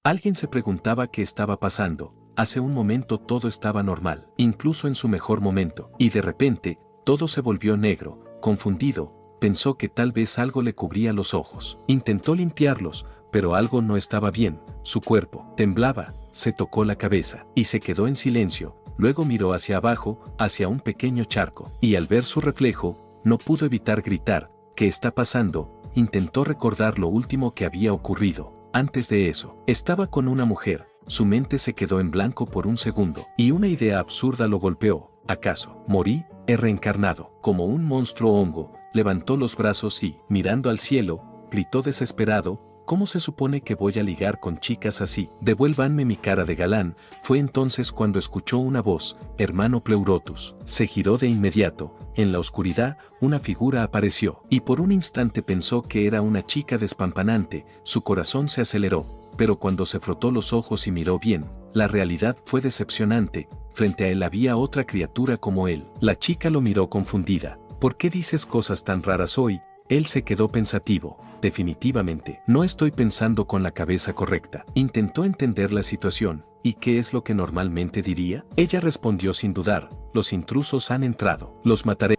Alguien se preguntaba qué estaba pasando. Hace un momento todo estaba normal, incluso en su mejor momento, y de repente, todo se volvió negro. Confundido, pensó que tal vez algo le cubría los ojos. Intentó limpiarlos, pero algo no estaba bien. Su cuerpo temblaba, se tocó la cabeza y se quedó en silencio. Luego miró hacia abajo, hacia un pequeño charco, y al ver su reflejo, no pudo evitar gritar: ¿qué está pasando? Intentó recordar lo último que había ocurrido. Antes de eso, estaba con una mujer. Su mente se quedó en blanco por un segundo, y una idea absurda lo golpeó. ¿Acaso morí? He reencarnado. Como un monstruo hongo, levantó los brazos y, mirando al cielo, gritó desesperado: ¿cómo se supone que voy a ligar con chicas así? Devuélvanme mi cara de galán. Fue entonces cuando escuchó una voz: hermano Pleurotus. Se giró de inmediato. En la oscuridad, una figura apareció, y por un instante pensó que era una chica despampanante. Su corazón se aceleró, pero cuando se frotó los ojos y miró bien, la realidad fue decepcionante. Frente a él había otra criatura como él. La chica lo miró confundida. ¿Por qué dices cosas tan raras hoy? Él se quedó pensativo. Definitivamente, no estoy pensando con la cabeza correcta. Intentó entender la situación. ¿Y qué es lo que normalmente diría? Ella respondió sin dudar: los intrusos han entrado. Los mataré.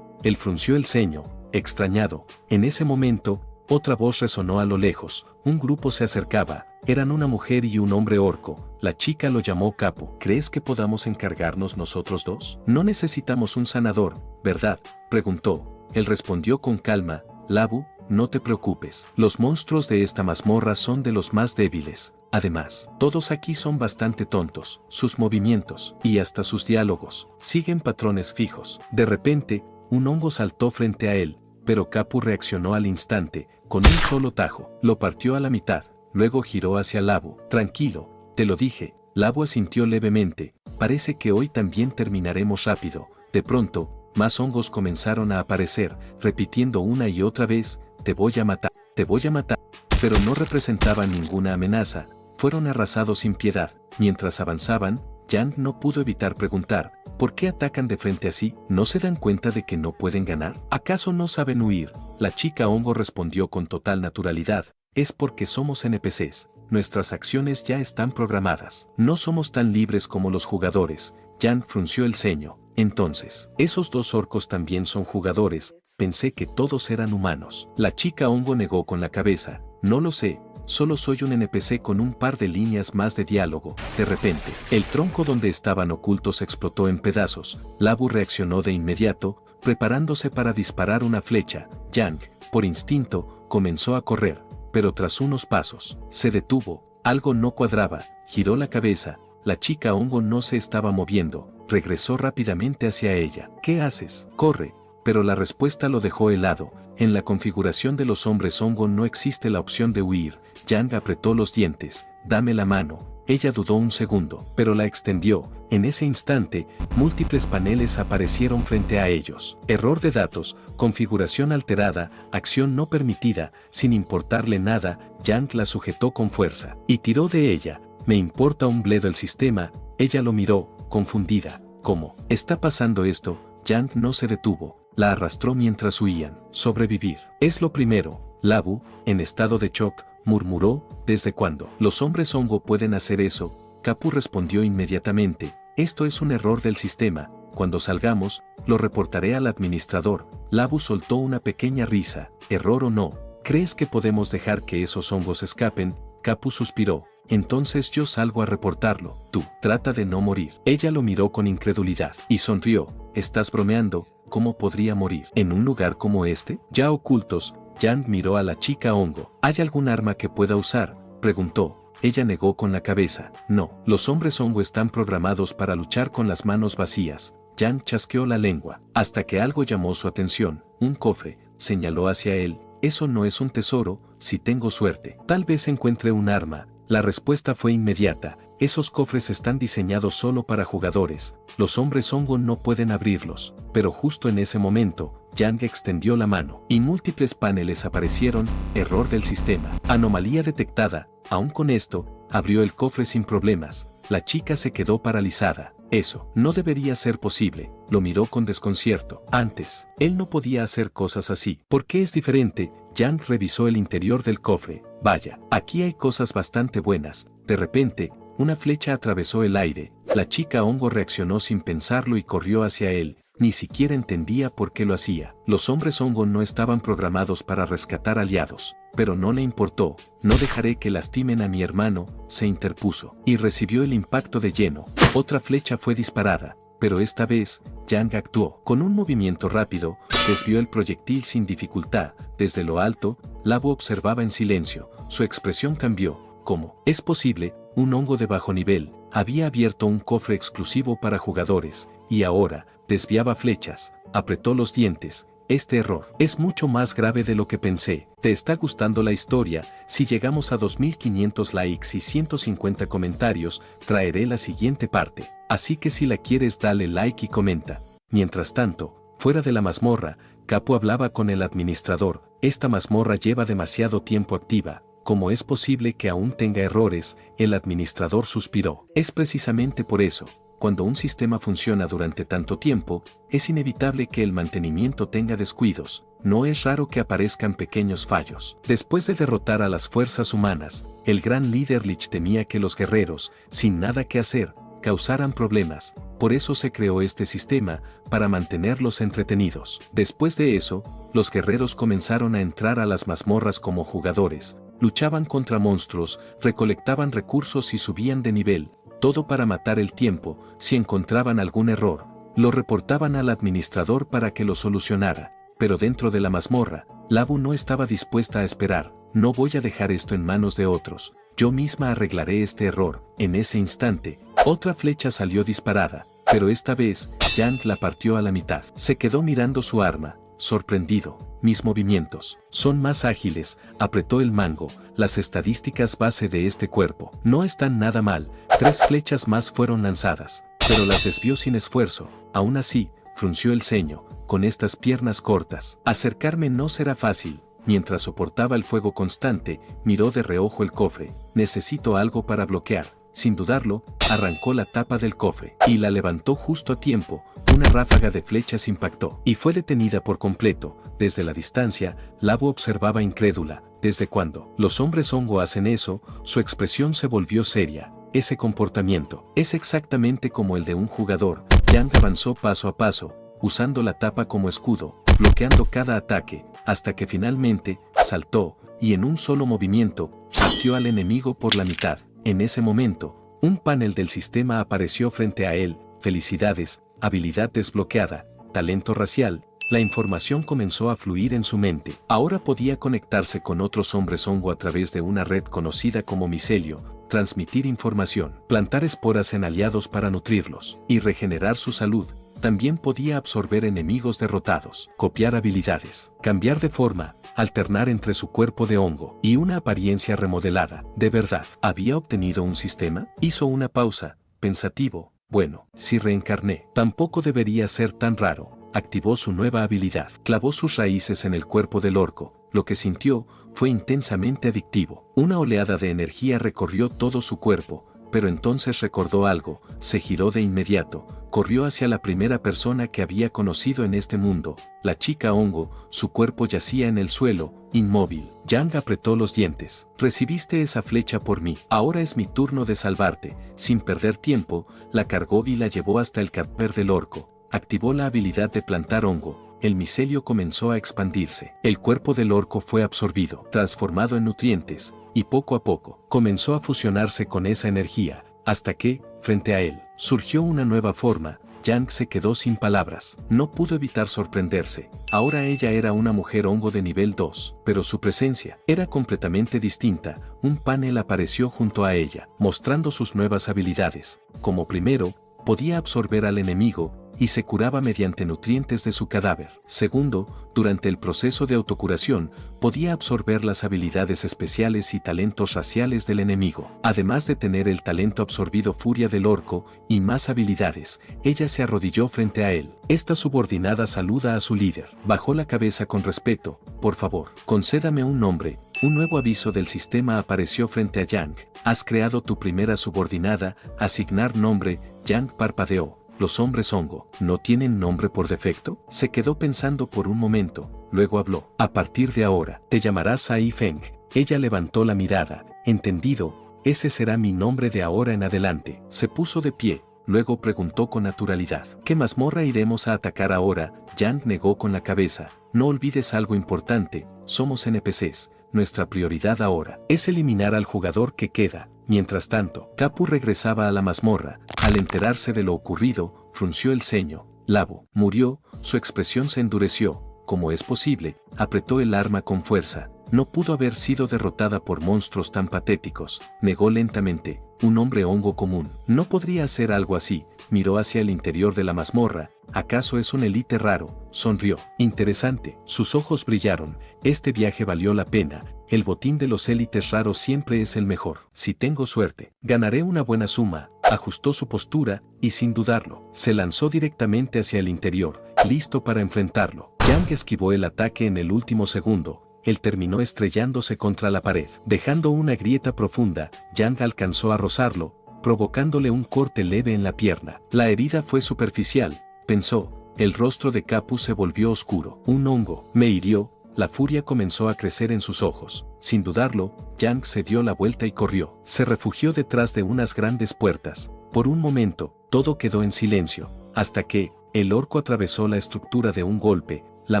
Él frunció el ceño, extrañado. En ese momento, otra voz resonó a lo lejos. Un grupo se acercaba. Eran una mujer y un hombre orco. La chica lo llamó capo. ¿Crees que podamos encargarnos nosotros dos? No necesitamos un sanador, ¿verdad?, preguntó. Él respondió con calma: Labu, no te preocupes. Los monstruos de esta mazmorra son de los más débiles. Además, todos aquí son bastante tontos. Sus movimientos, y hasta sus diálogos, siguen patrones fijos. De repente, un hongo saltó frente a él, pero Capu reaccionó al instante. Con un solo tajo, lo partió a la mitad. Luego giró hacia Labu. Tranquilo, te lo dije. Labu asintió levemente. Parece que hoy también terminaremos rápido. De pronto, más hongos comenzaron a aparecer, repitiendo una y otra vez: te voy a matar, te voy a matar. Pero no representaban ninguna amenaza. Fueron arrasados sin piedad. Mientras avanzaban, Yang no pudo evitar preguntar: ¿por qué atacan de frente así? ¿No se dan cuenta de que no pueden ganar? ¿Acaso no saben huir? La chica hongo respondió con total naturalidad: es porque somos NPCs. Nuestras acciones ya están programadas. No somos tan libres como los jugadores. Yang frunció el ceño. Entonces, esos dos orcos también son jugadores. Pensé que todos eran humanos. La chica hongo negó con la cabeza: no lo sé. Solo soy un NPC con un par de líneas más de diálogo. De repente, el tronco donde estaban ocultos explotó en pedazos. Labu reaccionó de inmediato, preparándose para disparar una flecha. Yang, por instinto, comenzó a correr, pero tras unos pasos, se detuvo. Algo no cuadraba. Giró la cabeza. La chica hongo no se estaba moviendo. Regresó rápidamente hacia ella. ¿Qué haces? Corre. Pero la respuesta lo dejó helado. En la configuración de los hombres hongo no existe la opción de huir. Yang apretó los dientes. Dame la mano. Ella dudó un segundo, pero la extendió. En ese instante, múltiples paneles aparecieron frente a ellos. Error de datos, configuración alterada, acción no permitida. Sin importarle nada, Yang la sujetó con fuerza y tiró de ella. Me importa un bledo el sistema. Ella lo miró, confundida. ¿Cómo está pasando esto? Yang no se detuvo. La arrastró mientras huían. Sobrevivir es lo primero. Labu, en estado de shock, murmuró: ¿desde cuándo los hombres hongo pueden hacer eso? Capu respondió inmediatamente: esto es un error del sistema. Cuando salgamos, lo reportaré al administrador. Labu soltó una pequeña risa. ¿Error o no? ¿Crees que podemos dejar que esos hongos escapen? Capu suspiró. Entonces yo salgo a reportarlo. Tú, trata de no morir. Ella lo miró con incredulidad y sonrió. ¿Estás bromeando? ¿Cómo podría morir en un lugar como este? Ya ocultos, Yang miró a la chica hongo. ¿Hay algún arma que pueda usar?, preguntó. Ella negó con la cabeza. No, los hombres hongo están programados para luchar con las manos vacías. Yang chasqueó la lengua, hasta que algo llamó su atención. Un cofre, señaló hacia él. Eso no es un tesoro. Si tengo suerte, tal vez encuentre un arma. La respuesta fue inmediata. Esos cofres están diseñados solo para jugadores. Los hombres hongo no pueden abrirlos. Pero justo en ese momento, Yang extendió la mano y múltiples paneles aparecieron. Error del sistema. Anomalía detectada. Aún con esto, abrió el cofre sin problemas. La chica se quedó paralizada. Eso no debería ser posible, lo miró con desconcierto. Antes, él no podía hacer cosas así. ¿Por qué es diferente? Yang revisó el interior del cofre. Vaya, aquí hay cosas bastante buenas. De repente, una flecha atravesó el aire. La chica hongo reaccionó sin pensarlo y corrió hacia él. Ni siquiera entendía por qué lo hacía. Los hombres hongo no estaban programados para rescatar aliados. Pero no le importó. No dejaré que lastimen a mi hermano, se interpuso. Y recibió el impacto de lleno. Otra flecha fue disparada. Pero esta vez, Yang actuó. Con un movimiento rápido, desvió el proyectil sin dificultad. Desde lo alto, Labo observaba en silencio. Su expresión cambió. ¿Cómo? ¿Es posible? Un hongo de bajo nivel había abierto un cofre exclusivo para jugadores, y ahora, desviaba flechas, apretó los dientes. Este error es mucho más grave de lo que pensé. ¿Te está gustando la historia? Si llegamos a 2500 likes y 150 comentarios, traeré la siguiente parte. Así que si la quieres dale like y comenta. Mientras tanto, fuera de la mazmorra, Capo hablaba con el administrador. Esta mazmorra lleva demasiado tiempo activa. ¿Cómo es posible que aún tenga errores? El administrador suspiró. Es precisamente por eso. Cuando un sistema funciona durante tanto tiempo, es inevitable que el mantenimiento tenga descuidos. No es raro que aparezcan pequeños fallos. Después de derrotar a las fuerzas humanas, el gran líder Lich temía que los guerreros, sin nada que hacer, causaran problemas. Por eso se creó este sistema, para mantenerlos entretenidos. Después de eso, los guerreros comenzaron a entrar a las mazmorras como jugadores. Luchaban contra monstruos, recolectaban recursos y subían de nivel. Todo para matar el tiempo. Si encontraban algún error, lo reportaban al administrador para que lo solucionara. Pero dentro de la mazmorra, Labu no estaba dispuesta a esperar. No voy a dejar esto en manos de otros. Yo misma arreglaré este error. En ese instante, otra flecha salió disparada, pero esta vez, Yang la partió a la mitad. Se quedó mirando su arma, sorprendido. Mis movimientos son más ágiles, apretó el mango. Las estadísticas base de este cuerpo no están nada mal. 3 flechas más fueron lanzadas, pero las desvió sin esfuerzo. Aún así, frunció el ceño. Con estas piernas cortas, acercarme no será fácil. Mientras soportaba el fuego constante, miró de reojo el cofre. Necesito algo para bloquear. Sin dudarlo, arrancó la tapa del cofre y la levantó justo a tiempo. Una ráfaga de flechas impactó y fue detenida por completo. Desde la distancia, Labo observaba incrédula. ¿Desde cuándo los hombres hongo hacen eso? Su expresión se volvió seria. Ese comportamiento es exactamente como el de un jugador. Yang avanzó paso a paso, usando la tapa como escudo, bloqueando cada ataque, hasta que finalmente saltó y en un solo movimiento partió al enemigo por la mitad. En ese momento, un panel del sistema apareció frente a él. Felicidades, habilidad desbloqueada, talento racial. La información comenzó a fluir en su mente. Ahora podía conectarse con otros hombres hongo a través de una red conocida como micelio, transmitir información, plantar esporas en aliados para nutrirlos y regenerar su salud. También podía absorber enemigos derrotados, copiar habilidades, cambiar de forma, alternar entre su cuerpo de hongo y una apariencia remodelada. ¿De verdad había obtenido un sistema? Hizo una pausa, pensativo. Bueno, si reencarné, tampoco debería ser tan raro. Activó su nueva habilidad, clavó sus raíces en el cuerpo del orco. Lo que sintió fue intensamente adictivo. Una oleada de energía recorrió todo su cuerpo, pero entonces recordó algo, se giró de inmediato, corrió hacia la primera persona que había conocido en este mundo, la chica hongo. Su cuerpo yacía en el suelo, inmóvil. Yang apretó los dientes. Recibiste esa flecha por mí, ahora es mi turno de salvarte. Sin perder tiempo, la cargó y la llevó hasta el cadáver del orco. Activó la habilidad de plantar hongo. El micelio comenzó a expandirse. El cuerpo del orco fue absorbido, transformado en nutrientes, y poco a poco comenzó a fusionarse con esa energía, hasta que, frente a él, surgió una nueva forma. Yang se quedó sin palabras. No pudo evitar sorprenderse. Ahora ella era una mujer hongo de nivel 2, pero su presencia era completamente distinta. Un panel apareció junto a ella, mostrando sus nuevas habilidades. Como primero, podía absorber al enemigo, y se curaba mediante nutrientes de su cadáver. Segundo, durante el proceso de autocuración, podía absorber las habilidades especiales y talentos raciales del enemigo. Además de tener el talento absorbido furia del orco y más habilidades, ella se arrodilló frente a él. Esta subordinada saluda a su líder. Bajó la cabeza con respeto. Por favor, concédame un nombre. un nuevo aviso del sistema apareció frente a Yang. Has creado tu primera subordinada, asignar nombre. Yang parpadeó. ¿Los hombres hongo no tienen nombre por defecto? Se quedó pensando por un momento, luego habló. A partir de ahora, te llamarás Sai Feng. Ella levantó la mirada. Entendido, ese será mi nombre de ahora en adelante. Se puso de pie, luego preguntó con naturalidad. ¿Qué mazmorra iremos a atacar ahora? Yang negó con la cabeza. No olvides algo importante, somos NPCs. Nuestra prioridad ahora es eliminar al jugador que queda. Mientras tanto, Kapu regresaba a la mazmorra. Al enterarse de lo ocurrido, frunció el ceño. Labo murió, su expresión se endureció. ¿Cómo es posible? Apretó el arma con fuerza. No pudo haber sido derrotada por monstruos tan patéticos. Negó lentamente. Un hombre hongo común. No podría hacer algo así. Miró hacia el interior de la mazmorra. ¿Acaso es un élite raro? Sonrió. Interesante. Sus ojos brillaron. Este viaje valió la pena. El botín de los élites raros siempre es el mejor. Si tengo suerte, ganaré una buena suma. Ajustó su postura, y sin dudarlo, se lanzó directamente hacia el interior, listo para enfrentarlo. Yang esquivó el ataque en el último segundo. Él terminó estrellándose contra la pared. Dejando una grieta profunda, Yang alcanzó a rozarlo, provocándole un corte leve en la pierna. La herida fue superficial, pensó. El rostro de Kapu se volvió oscuro. Un hongo me hirió. La furia comenzó a crecer en sus ojos. Sin dudarlo, Yang se dio la vuelta y corrió. Se refugió detrás de unas grandes puertas. Por un momento, todo quedó en silencio, hasta que el orco atravesó la estructura de un golpe. La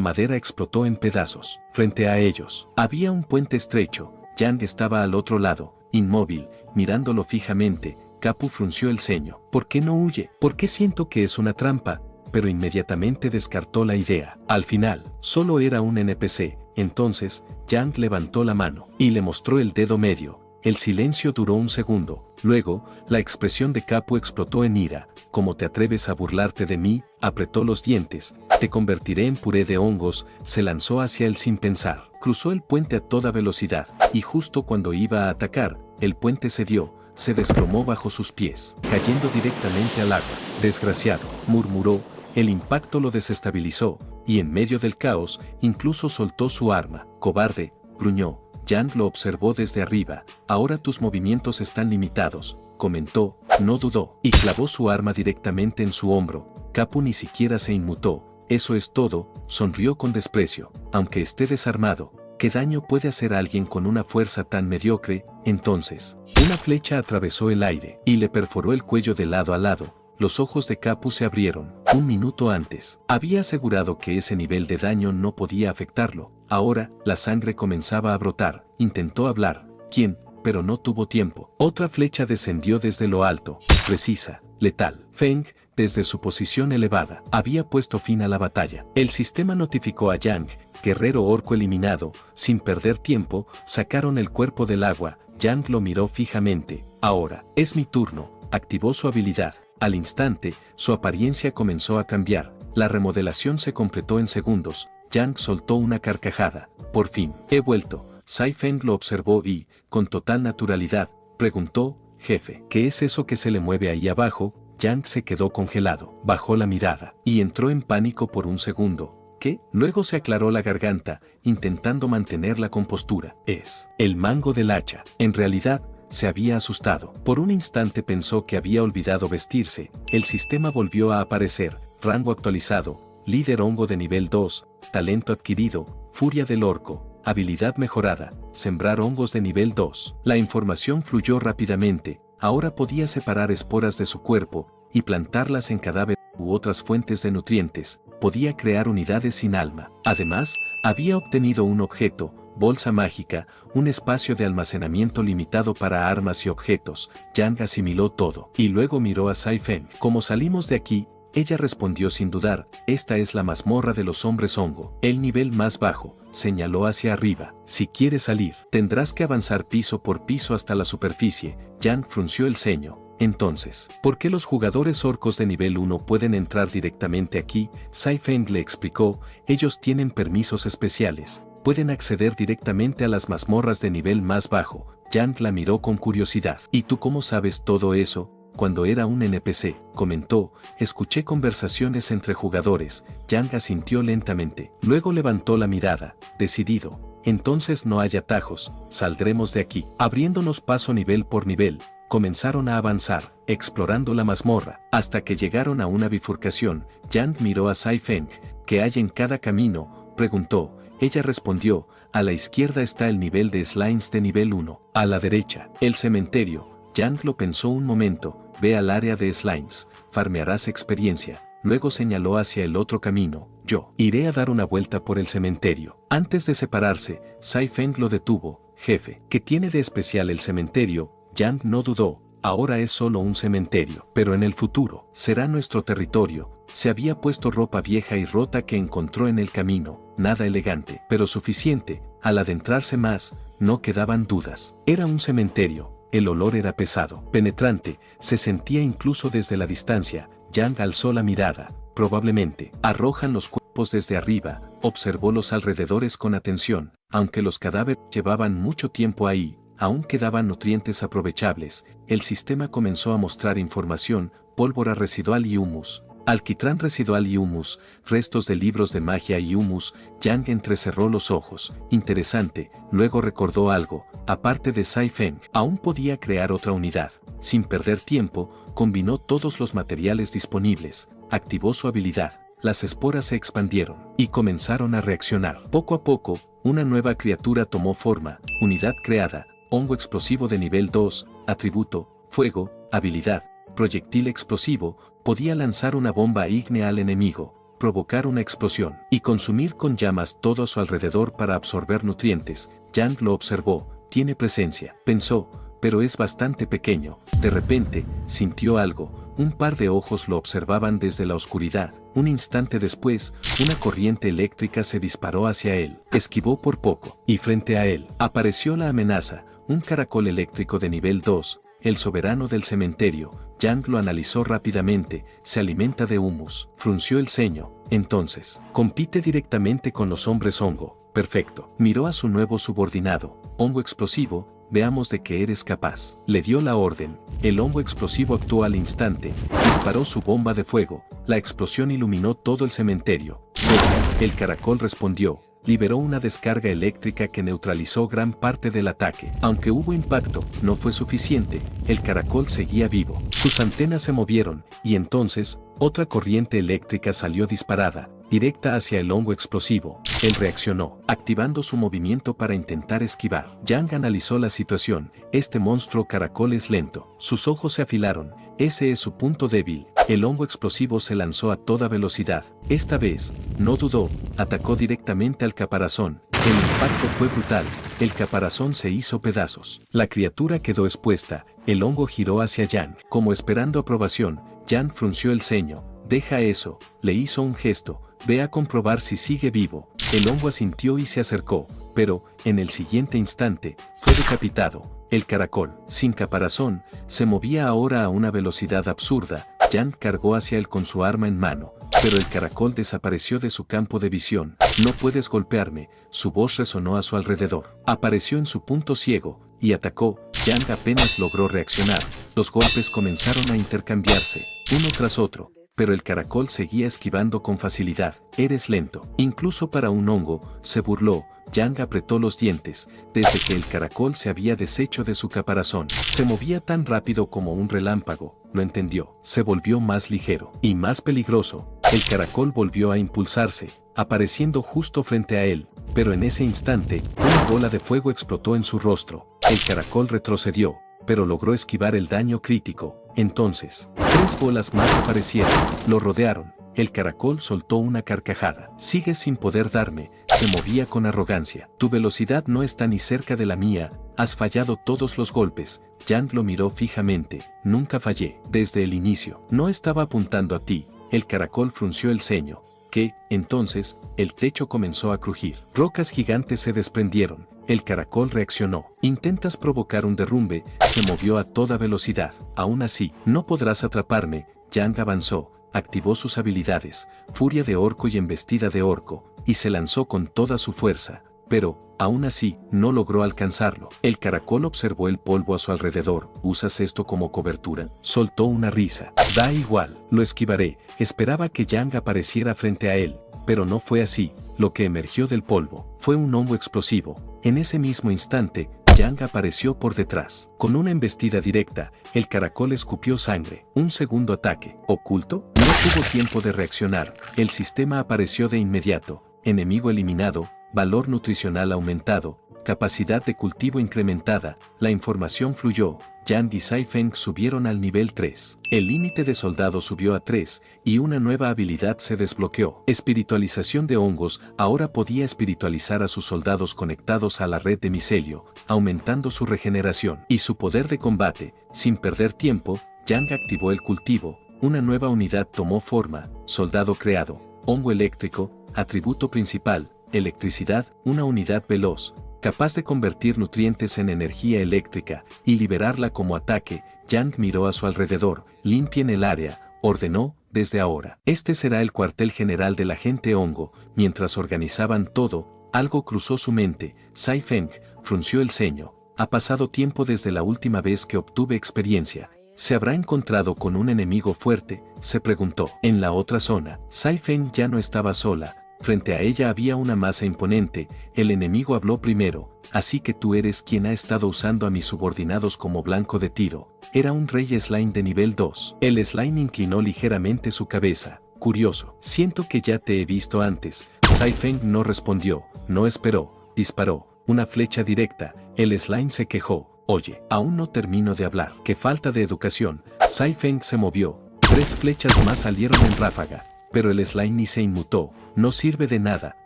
madera explotó en pedazos. Frente a ellos, había un puente estrecho. Yang estaba al otro lado, inmóvil, mirándolo fijamente. Kapu frunció el ceño. ¿Por qué no huye? ¿Por qué siento que es una trampa? Pero inmediatamente descartó la idea. Al final, solo era un NPC. Entonces, Yang levantó la mano y le mostró el dedo medio. El silencio duró un segundo. Luego, la expresión de Kapu explotó en ira. ¿Cómo te atreves a burlarte de mí? Apretó los dientes. Te convertiré en puré de hongos. Se lanzó hacia él sin pensar. Cruzó el puente a toda velocidad, y justo cuando iba a atacar, el puente cedió. Se desplomó bajo sus pies, cayendo directamente al agua. Desgraciado, murmuró. El impacto lo desestabilizó, y en medio del caos, incluso soltó su arma. Cobarde, gruñó. Yang lo observó desde arriba. Ahora tus movimientos están limitados, comentó. No dudó, y clavó su arma directamente en su hombro. Kapu ni siquiera se inmutó. Eso es todo, sonrió con desprecio. Aunque esté desarmado, ¿qué daño puede hacer alguien con una fuerza tan mediocre? Entonces, una flecha atravesó el aire, y le perforó el cuello de lado a lado. Los ojos de Kapu se abrieron. Un minuto antes, había asegurado que ese nivel de daño no podía afectarlo. Ahora, la sangre comenzaba a brotar. Intentó hablar. ¿Quién? Pero no tuvo tiempo. Otra flecha descendió desde lo alto, precisa, letal. Feng, desde su posición elevada, había puesto fin a la batalla. El sistema notificó a Yang, guerrero orco eliminado. Sin perder tiempo, sacaron el cuerpo del agua. Yang lo miró fijamente. Ahora, es mi turno. Activó su habilidad. Al instante, su apariencia comenzó a cambiar. La remodelación se completó en segundos. Yang soltó una carcajada. Por fin, he vuelto. Sai Feng lo observó y, con total naturalidad, preguntó, jefe, ¿qué es eso que se le mueve ahí abajo? Yang se quedó congelado, bajó la mirada, y entró en pánico por un segundo. ¿Qué? Luego se aclaró la garganta, intentando mantener la compostura. Es el mango del hacha. En realidad, se había asustado. Por un instante pensó que había olvidado vestirse. El sistema volvió a aparecer. Rango actualizado. Líder hongo de nivel 2. Talento adquirido. Furia del orco. Habilidad mejorada. Sembrar hongos de nivel 2. La información fluyó rápidamente. Ahora podía separar esporas de su cuerpo y plantarlas en cadáveres u otras fuentes de nutrientes. Podía crear unidades sin alma. Además, había obtenido un objeto, bolsa mágica, un espacio de almacenamiento limitado para armas y objetos. Yang asimiló todo, y luego miró a Sai Feng. ¿Cómo salimos de aquí? Ella respondió sin dudar, esta es la mazmorra de los hombres hongo, el nivel más bajo, señaló hacia arriba. Si quieres salir, tendrás que avanzar piso por piso hasta la superficie. Yang frunció el ceño. Entonces, ¿por qué los jugadores orcos de nivel 1 pueden entrar directamente aquí? Sai Feng le explicó, ellos tienen permisos especiales. Pueden acceder directamente a las mazmorras de nivel más bajo. Yang la miró con curiosidad. ¿Y tú cómo sabes todo eso? Cuando era un NPC, comentó, escuché conversaciones entre jugadores. Yang asintió lentamente. Luego levantó la mirada, decidido. entonces no hay atajos, saldremos de aquí. Abriéndonos paso nivel por nivel, comenzaron a avanzar, explorando la mazmorra, hasta que llegaron a una bifurcación. Yang miró a Saifeng. ¿Qué hay en cada camino?, preguntó. Ella respondió, a la izquierda está el nivel de slimes de nivel 1, a la derecha, el cementerio. Yang lo pensó un momento, ve al área de slimes, farmearás experiencia. Luego señaló hacia el otro camino, yo iré a dar una vuelta por el cementerio. Antes de separarse, Saifeng lo detuvo, jefe, ¿qué tiene de especial el cementerio? Yang no dudó, ahora es solo un cementerio, pero en el futuro, será nuestro territorio. Se había puesto ropa vieja y rota que encontró en el camino, nada elegante, pero suficiente. Al adentrarse más, no quedaban dudas. Era un cementerio, el olor era pesado, penetrante, se sentía incluso desde la distancia. Yang alzó la mirada, probablemente, arrojan los cuerpos desde arriba, observó los alrededores con atención, aunque los cadáveres llevaban mucho tiempo ahí, aún quedaban nutrientes aprovechables. El sistema comenzó a mostrar información, pólvora residual y humus, alquitrán residual y humus, restos de libros de magia y humus. Yang entrecerró los ojos, interesante, luego recordó algo, aparte de Saifeng, aún podía crear otra unidad. Sin perder tiempo, combinó todos los materiales disponibles, activó su habilidad, las esporas se expandieron y comenzaron a reaccionar. Poco a poco, una nueva criatura tomó forma, unidad creada, hongo explosivo de nivel 2, atributo, fuego, habilidad, proyectil explosivo, podía lanzar una bomba ígnea al enemigo, provocar una explosión y consumir con llamas todo a su alrededor para absorber nutrientes. Yang lo observó, tiene presencia, pensó, pero es bastante pequeño. De repente, sintió algo, un par de ojos lo observaban desde la oscuridad. Un instante después, una corriente eléctrica se disparó hacia él, esquivó por poco, y frente a él, apareció la amenaza, un caracol eléctrico de nivel 2, el soberano del cementerio. Yang lo analizó rápidamente, se alimenta de humus, frunció el ceño. Entonces, compite directamente con los hombres hongo, perfecto. Miró a su nuevo subordinado, hongo explosivo, veamos de qué eres capaz. Le dio la orden, el hongo explosivo actuó al instante, disparó su bomba de fuego, la explosión iluminó todo el cementerio. Luego, el caracol respondió, liberó una descarga eléctrica que neutralizó gran parte del ataque. Aunque hubo impacto, no fue suficiente, el caracol seguía vivo. Sus antenas se movieron, y entonces, otra corriente eléctrica salió disparada, directa hacia el hongo explosivo. Él reaccionó, activando su movimiento para intentar esquivar. Yang analizó la situación, este monstruo caracol es lento. Sus ojos se afilaron, ese es su punto débil. El hongo explosivo se lanzó a toda velocidad. Esta vez, no dudó, atacó directamente al caparazón. El impacto fue brutal, el caparazón se hizo pedazos. La criatura quedó expuesta, el hongo giró hacia Yang. Como esperando aprobación, Yang frunció el ceño. Deja eso, le hizo un gesto, ve a comprobar si sigue vivo. El hongo asintió y se acercó, pero, en el siguiente instante, fue decapitado. El caracol, sin caparazón, se movía ahora a una velocidad absurda. Yang cargó hacia él con su arma en mano, pero el caracol desapareció de su campo de visión. No puedes golpearme, su voz resonó a su alrededor. Apareció en su punto ciego, y atacó. Yang apenas logró reaccionar. Los golpes comenzaron a intercambiarse, uno tras otro. Pero el caracol seguía esquivando con facilidad. Eres lento. Incluso para un hongo, se burló. Yang apretó los dientes. Desde que el caracol se había deshecho de su caparazón, se movía tan rápido como un relámpago. Lo entendió. Se volvió más ligero y más peligroso. El caracol volvió a impulsarse, apareciendo justo frente a él. Pero en ese instante, una bola de fuego explotó en su rostro. El caracol retrocedió, pero logró esquivar el daño crítico. Entonces, 3 bolas más aparecieron, lo rodearon. El caracol soltó una carcajada. Sigues sin poder darme, se movía con arrogancia. Tu velocidad no está ni cerca de la mía, has fallado todos los golpes. Yang lo miró fijamente, nunca fallé, desde el inicio. No estaba apuntando a ti. El caracol frunció el ceño. ¿Qué? Entonces, el techo comenzó a crujir. Rocas gigantes se desprendieron. El caracol reaccionó. Intentas provocar un derrumbe, se movió a toda velocidad. Aún así, no podrás atraparme. Yang avanzó, activó sus habilidades, furia de orco y embestida de orco, y se lanzó con toda su fuerza. Pero, aún así, no logró alcanzarlo. El caracol observó el polvo a su alrededor. ¿Usas esto como cobertura? Soltó una risa. Da igual, lo esquivaré. Esperaba que Yang apareciera frente a él, pero no fue así. Lo que emergió del polvo fue un hongo explosivo. En ese mismo instante, Yang apareció por detrás. Con una embestida directa, el caracol escupió sangre. Un segundo ataque. ¿Oculto? No tuvo tiempo de reaccionar. El sistema apareció de inmediato. Enemigo eliminado, valor nutricional aumentado, capacidad de cultivo incrementada. La información fluyó. Yang y Sai Feng subieron al nivel 3. El límite de soldados subió a 3 y una nueva habilidad se desbloqueó. Espiritualización de hongos. Ahora podía espiritualizar a sus soldados conectados a la red de micelio, aumentando su regeneración y su poder de combate. Sin perder tiempo, Yang activó el cultivo. Una nueva unidad tomó forma. Soldado creado. Hongo eléctrico. Atributo principal. Electricidad. Una unidad veloz, capaz de convertir nutrientes en energía eléctrica y liberarla como ataque. Yang miró a su alrededor. Limpien el área, ordenó. Desde ahora, este será el cuartel general del agente hongo. Mientras organizaban todo, algo cruzó su mente. Sai Feng frunció el ceño. Ha pasado tiempo desde la última vez que obtuve experiencia. ¿Se habrá encontrado con un enemigo fuerte?, se preguntó. En la otra zona, Sai Feng ya no estaba sola. Frente a ella había una masa imponente. El enemigo habló primero. Así que tú eres quien ha estado usando a mis subordinados como blanco de tiro. Era un rey slime de nivel 2. El slime inclinó ligeramente su cabeza. Curioso. Siento que ya te he visto antes. Sai Feng no respondió. No esperó. Disparó. Una flecha directa. El slime se quejó. Oye, aún no termino de hablar. Qué falta de educación. Sai Feng se movió. 3 flechas más salieron en ráfaga. Pero el slime ni se inmutó. No sirve de nada,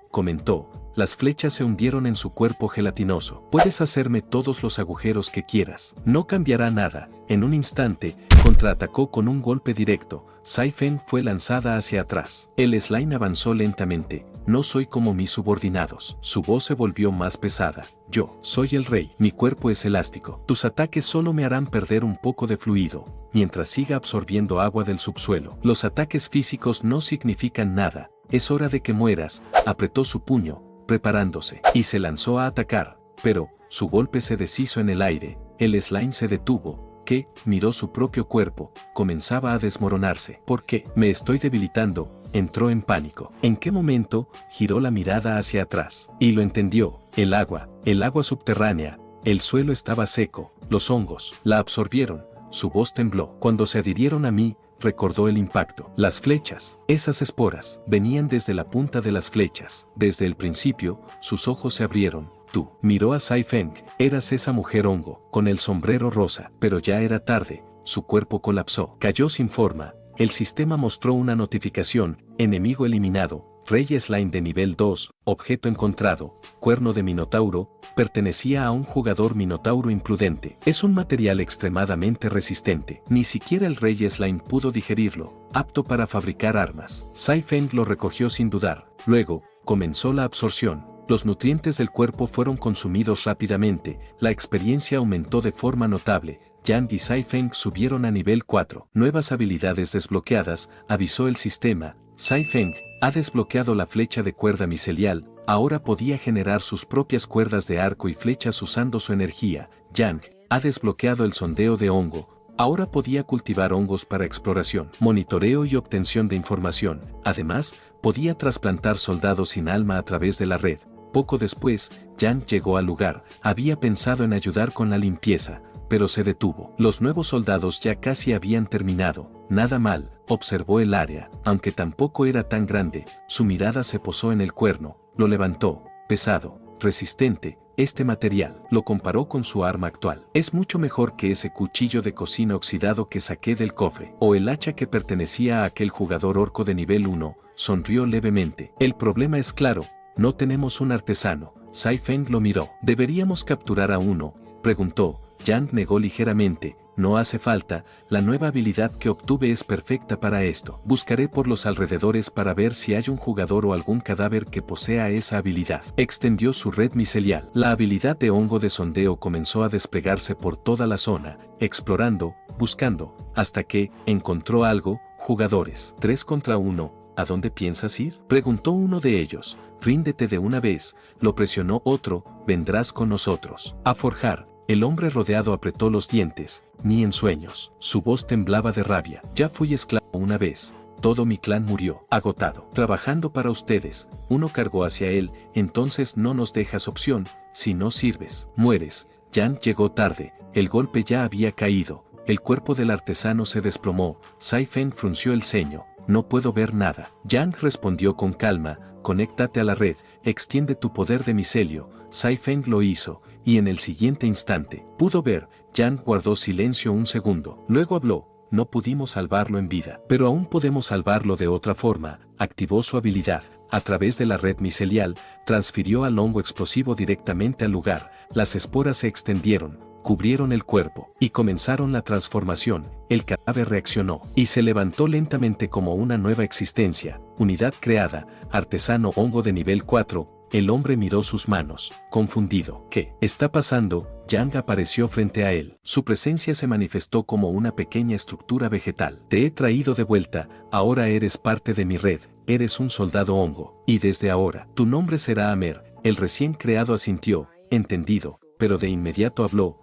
comentó. Las flechas se hundieron en su cuerpo gelatinoso. Puedes hacerme todos los agujeros que quieras. No cambiará nada. En un instante, contraatacó con un golpe directo. Sai Feng fue lanzada hacia atrás. El slime avanzó lentamente. No soy como mis subordinados. Su voz se volvió más pesada. Yo soy el rey. Mi cuerpo es elástico. Tus ataques solo me harán perder un poco de fluido, mientras siga absorbiendo agua del subsuelo. Los ataques físicos no significan nada. Es hora de que mueras. Apretó su puño, preparándose, y se lanzó a atacar. Pero, su golpe se deshizo en el aire. El slime se detuvo. ¿Qué? Miró su propio cuerpo. Comenzaba a desmoronarse. ¿Por qué? Me estoy debilitando. Entró en pánico. ¿En qué momento? Giró la mirada hacia atrás. Y lo entendió. El agua subterránea. El suelo estaba seco. Los hongos la absorbieron. Su voz tembló. Cuando se adhirieron a mí, recordó el impacto. Las flechas. Esas esporas venían desde la punta de las flechas. Desde el principio, sus ojos se abrieron. Tú. Miró a Sai Feng. Eras esa mujer hongo, con el sombrero rosa. Pero ya era tarde. Su cuerpo colapsó. Cayó sin forma. El sistema mostró una notificación. Enemigo eliminado. Rey slime de nivel 2. Objeto encontrado. Cuerno de minotauro. Pertenecía a un jugador minotauro imprudente. Es un material extremadamente resistente. Ni siquiera el rey slime pudo digerirlo. Apto para fabricar armas. Sai Feng lo recogió sin dudar. Luego, comenzó la absorción. Los nutrientes del cuerpo fueron consumidos rápidamente. La experiencia aumentó de forma notable. Yang y Sai Feng subieron a nivel 4. Nuevas habilidades desbloqueadas, avisó el sistema. Sai Feng ha desbloqueado la flecha de cuerda micelial. Ahora podía generar sus propias cuerdas de arco y flechas usando su energía. Yang ha desbloqueado el sondeo de hongo. Ahora podía cultivar hongos para exploración, monitoreo y obtención de información. Además, podía trasplantar soldados sin alma a través de la red. Poco después, Yang llegó al lugar. Había pensado en ayudar con la limpieza, pero se detuvo. Los nuevos soldados ya casi habían terminado. Nada mal, observó el área, aunque tampoco era tan grande. Su mirada se posó en el cuerno, lo levantó. Pesado, resistente. Este material, lo comparó con su arma actual. Es mucho mejor que ese cuchillo de cocina oxidado que saqué del cofre, o el hacha que pertenecía a aquel jugador orco de nivel 1, sonrió levemente. El problema es claro, no tenemos un artesano. Sai Feng lo miró. ¿Deberíamos capturar a uno?, preguntó. Yang negó ligeramente. No hace falta, la nueva habilidad que obtuve es perfecta para esto. Buscaré por los alrededores para ver si hay un jugador o algún cadáver que posea esa habilidad. Extendió su red micelial. La habilidad de hongo de sondeo comenzó a desplegarse por toda la zona, explorando, buscando, hasta que encontró algo. Jugadores. 3 contra 1. ¿A dónde piensas ir?, preguntó uno de ellos. Ríndete de una vez, lo presionó otro. Vendrás con nosotros. A forjar. El hombre rodeado apretó los dientes. Ni en sueños. Su voz temblaba de rabia. Ya fui esclavo una vez. todo mi clan murió, agotado. Trabajando para ustedes, uno cargó hacia él, entonces no nos dejas opción, si no sirves, mueres. Yang llegó tarde, el golpe ya había caído, el cuerpo del artesano se desplomó, Sai Feng frunció el ceño, no puedo ver nada. Yang respondió con calma, conéctate a la red, extiende tu poder de micelio. Sai Feng lo hizo, y en el siguiente instante, pudo ver. Yang guardó silencio un segundo, luego habló. No pudimos salvarlo en vida, pero aún podemos salvarlo de otra forma. Activó su habilidad. A través de la red micelial, transfirió al hongo explosivo directamente al lugar. Las esporas se extendieron, cubrieron el cuerpo, y comenzaron la transformación. El cadáver reaccionó, y se levantó lentamente como una nueva existencia. Unidad creada, artesano hongo de nivel 4. El hombre miró sus manos, confundido. ¿Qué está pasando? Yang apareció frente a él. Su presencia se manifestó como una pequeña estructura vegetal. Te he traído de vuelta, ahora eres parte de mi red, eres un soldado hongo, y desde ahora, tu nombre será Amer. El recién creado asintió, entendido, pero de inmediato habló.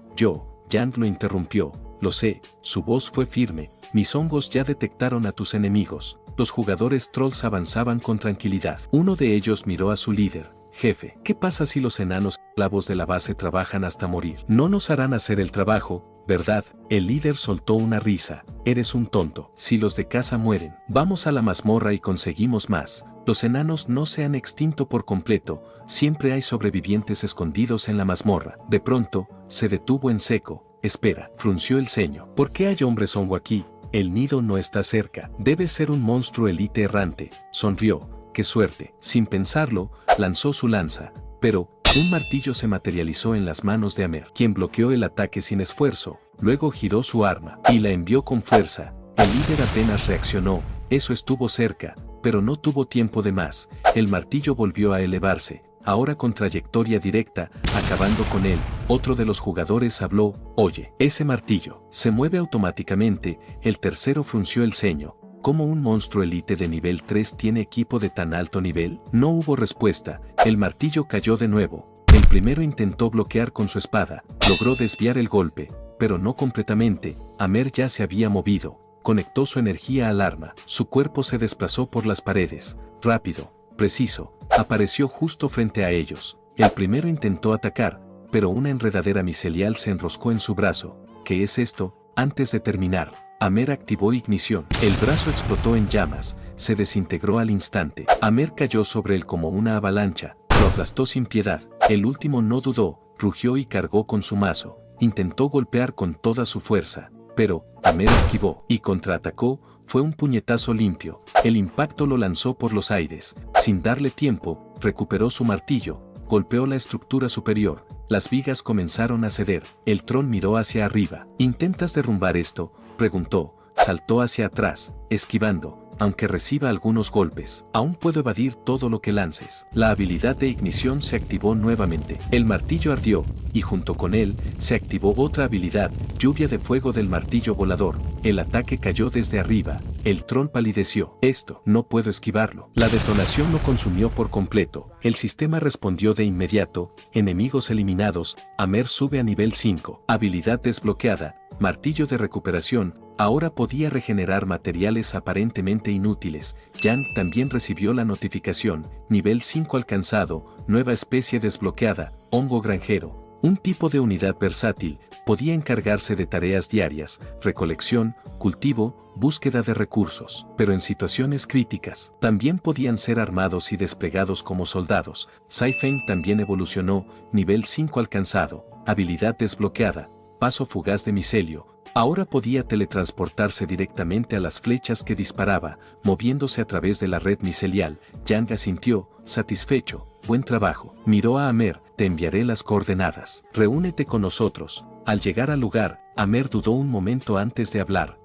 Yang lo interrumpió. Lo sé, su voz fue firme, mis hongos ya detectaron a tus enemigos. Los jugadores trolls avanzaban con tranquilidad. Uno de ellos miró a su líder. Jefe, ¿qué pasa si los enanos esclavos de la base trabajan hasta morir? No nos harán hacer el trabajo, ¿verdad? El líder soltó una risa. Eres un tonto. Si los de casa mueren, vamos a la mazmorra y conseguimos más. Los enanos no se han extinto por completo, siempre hay sobrevivientes escondidos en la mazmorra. De pronto, se detuvo en seco. Espera, frunció el ceño. ¿Por qué hay hombres hongo aquí? El nido no está cerca. Debe ser un monstruo elite errante. Sonrió. ¡Qué suerte! Sin pensarlo, lanzó su lanza, pero un martillo se materializó en las manos de Amer, quien bloqueó el ataque sin esfuerzo. Luego giró su arma y la envió con fuerza. El líder apenas reaccionó. Eso estuvo cerca, pero no tuvo tiempo de más. El martillo volvió a elevarse, ahora con trayectoria directa, acabando con él. Otro de los jugadores habló. Oye, ese martillo se mueve automáticamente. El tercero frunció el ceño. ¿Cómo un monstruo elite de nivel 3 tiene equipo de tan alto nivel? No hubo respuesta. El martillo cayó de nuevo. El primero intentó bloquear con su espada. Logró desviar el golpe, pero no completamente. Amer ya se había movido. Conectó su energía al arma. Su cuerpo se desplazó por las paredes. Rápido, preciso. Apareció justo frente a ellos. El primero intentó atacar, pero una enredadera micelial se enroscó en su brazo. ¿Qué es esto? Antes de terminar, Amer activó ignición. El brazo explotó en llamas, se desintegró al instante. Amer cayó sobre él como una avalancha, lo aplastó sin piedad. El último no dudó, rugió y cargó con su mazo. Intentó golpear con toda su fuerza, pero Amer esquivó y contraatacó. Fue un puñetazo limpio. El impacto lo lanzó por los aires. Sin darle tiempo, recuperó su martillo, golpeó la estructura superior. Las vigas comenzaron a ceder. El troll miró hacia arriba. ¿Intentas derrumbar esto?, preguntó. Saltó hacia atrás, esquivando. Aunque reciba algunos golpes, aún puedo evadir todo lo que lances. La habilidad de ignición se activó nuevamente. El martillo ardió, y junto con él, se activó otra habilidad, lluvia de fuego del martillo volador. El ataque cayó desde arriba. El troll palideció. Esto, no puedo esquivarlo. La detonación lo consumió por completo. El sistema respondió de inmediato. Enemigos eliminados. Amer sube a nivel 5. Habilidad desbloqueada. Martillo de recuperación. Ahora podía regenerar materiales aparentemente inútiles. Yang también recibió la notificación. Nivel 5 alcanzado. Nueva especie desbloqueada. Hongo granjero. Un tipo de unidad versátil. Podía encargarse de tareas diarias, recolección, cultivo, búsqueda de recursos. Pero en situaciones críticas, también podían ser armados y desplegados como soldados. Sai Feng también evolucionó. Nivel 5 alcanzado. Habilidad desbloqueada. Paso fugaz de micelio. Ahora podía teletransportarse directamente a las flechas que disparaba, moviéndose a través de la red micelial. Yang asintió, satisfecho. Buen trabajo. Miró a Amer. Te enviaré las coordenadas. Reúnete con nosotros. Al llegar al lugar, Amer dudó un momento antes de hablar.